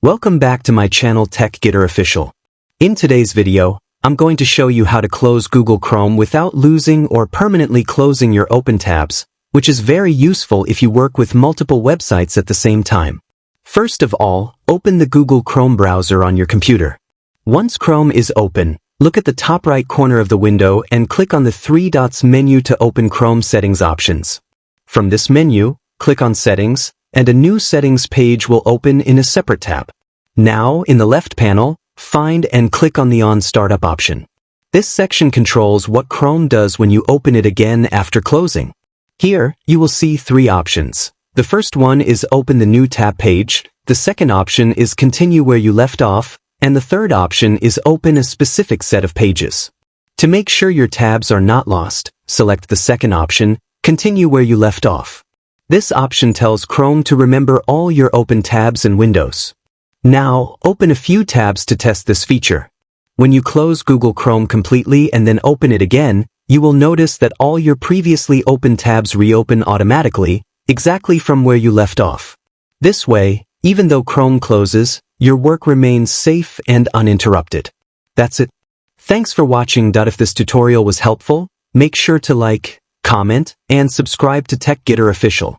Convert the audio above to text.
Welcome back to my channel TechGetter Official. In today's video, I'm going to show you how to close Google Chrome without losing or permanently closing your open tabs, which is very useful if you work with multiple websites at the same time. First of all, open the Google Chrome browser on your computer. Once Chrome is open, look at the top right corner of the window and click on the three dots menu to open Chrome settings options. From this menu, click on Settings, and a new settings page will open in a separate tab. Now, in the left panel, find and click on the On Startup option. This section controls what Chrome does when you open it again after closing. Here, you will see three options. The first one is Open the New Tab page, the second option is Continue where you left off, and the third option is Open a specific set of pages. To make sure your tabs are not lost, select the second option, Continue where you left off. This option tells Chrome to remember all your open tabs and windows. Now, open a few tabs to test this feature. When you close Google Chrome completely and then open it again, you will notice that all your previously open tabs reopen automatically, exactly from where you left off. This way, even though Chrome closes, your work remains safe and uninterrupted. That's it. Thanks for watching. If this tutorial was helpful, make sure to like, comment, and subscribe to TechGetter Official.